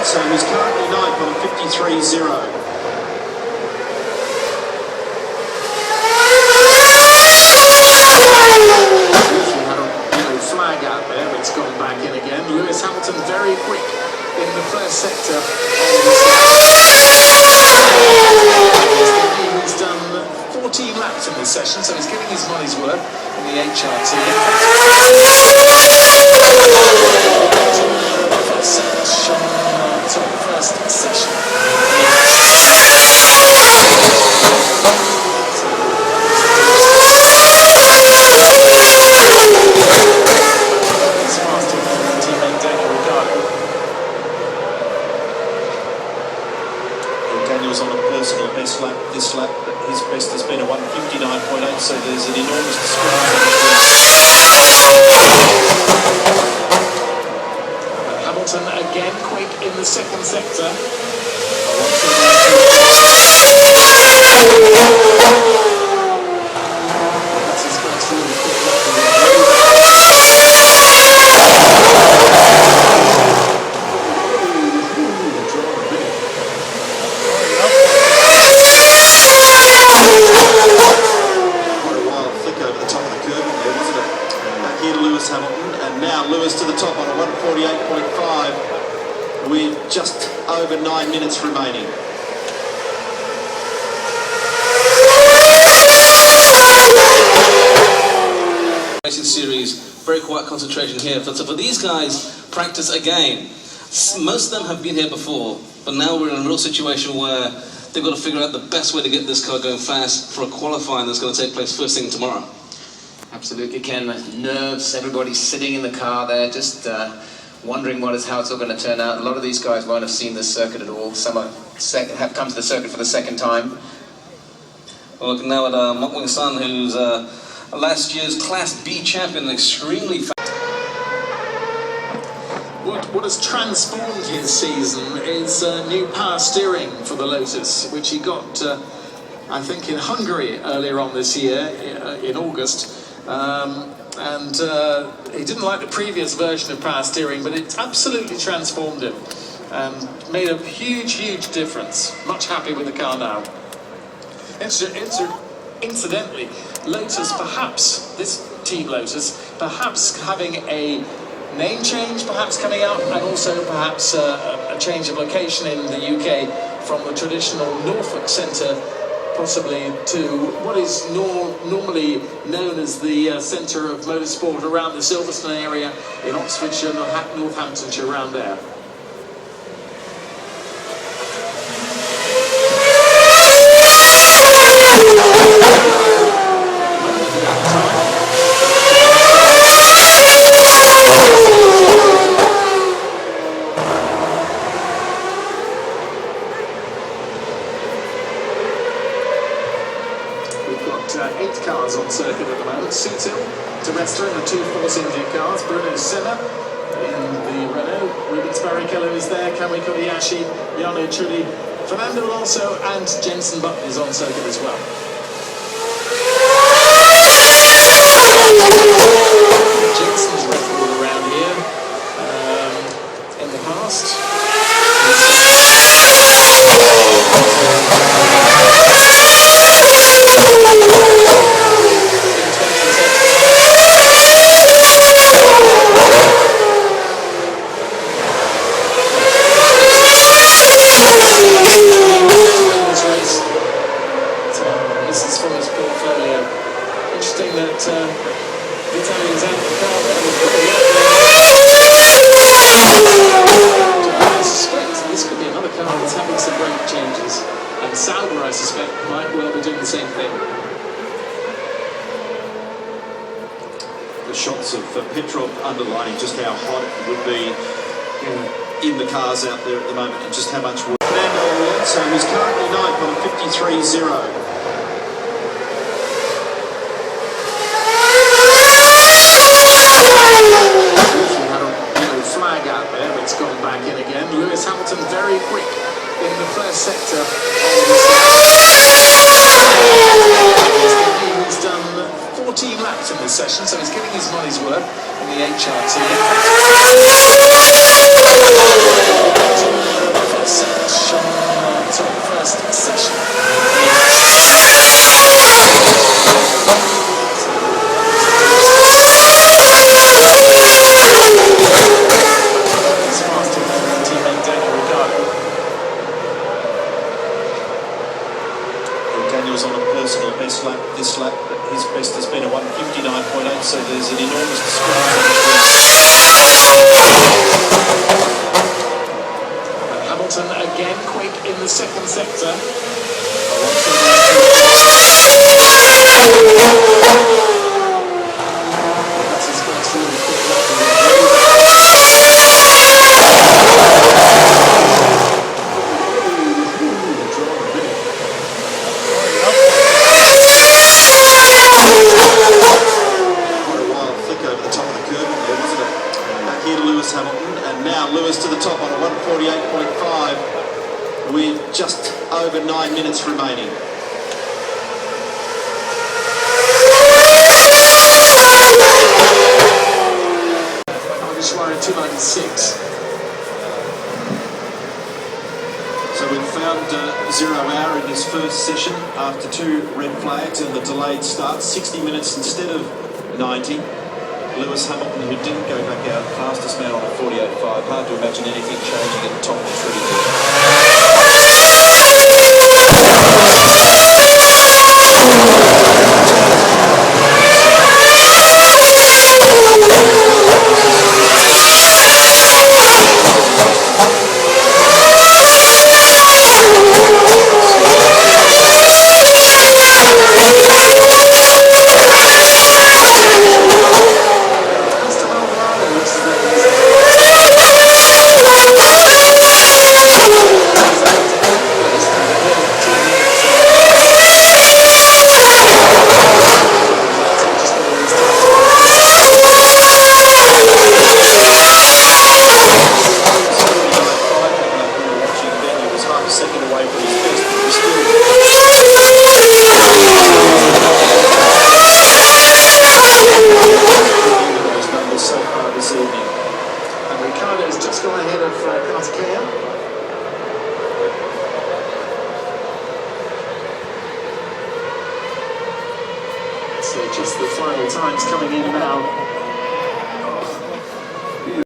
So he's currently ninth on a 53.0. Flag out there, but it's gone back in again. Lewis Hamilton very quick in the first sector. He's done 14 laps in this session, so he's getting his money's worth in the HRT. First session. Daniel's on a personal best lap this lap, but his best has been a 1:59.8, so there's an enormous discrepancy. Hamilton again quick in the second sector. That's his first really quick lap. Hamilton, and now Lewis to the top on a 1:48.5 with just over 9 minutes remaining. Racing series, very quiet concentration here. So for these guys, practice again. Most of them have been here before, but now we're in a real situation where they've got to figure out the best way to get this car going fast for a qualifying that's going to take place first thing tomorrow. Absolutely, Ken. Nerves, everybody's sitting in the car there, just wondering how it's all going to turn out. A lot of these guys won't have seen this circuit at all. Some have come to the circuit for the second time. We're looking now at Mok Sun, who's last year's Class B champion, extremely fast. What has transformed his season is new power steering for the Lotus, which he got, I think, in Hungary earlier on this year, in August. He didn't like the previous version of power steering, but it absolutely transformed him and made a huge difference. Much happy with the car now. Incidentally, Lotus, perhaps, this Team Lotus, perhaps having a name change perhaps coming out, and also perhaps a change of location in the UK from the traditional Norfolk Centre possibly to what is normally known as the centre of motorsport around the Silverstone area in Oxfordshire, Northamptonshire, around there. We've got 8 cars on circuit at the moment. Sutil, Terrestre in the 2 Force India cars, Bruno Senna in the Renault, Rubens Barrichello is there, Kamui Kobayashi, Yano Trulli, Fernando Alonso and Jenson Button is on circuit as well. Jenson's record around here in the past. This is from his portfolio. Interesting that the Italians out of the car there. I suspect this could be another car that's having some brake changes, and Sauber, I suspect, might well be doing the same thing. The shots of Petrov underlining just how hot it would be in the cars out there at the moment, and just how much work. Fernando Alonso, who's currently ninth on a 53.0. Flag out there, but it's gone back in again. Lewis Hamilton very quick in the first sector. He's done 14 laps in this session, so he's getting his money's worth in the HRT. Hamilton again quick in the second sector. That's his first really quick lap. Hamilton, and now Lewis to the top on a 1:48.5 with just over 9 minutes remaining. I'm just running 296. So we've found 0 hour in his first session after 2 red flags and the delayed start, 60 minutes instead of 90. Lewis Hamilton, who didn't go back out, fastest man on a 48.5. Hard to imagine anything changing at the top of the tree there. So just the final times coming in now.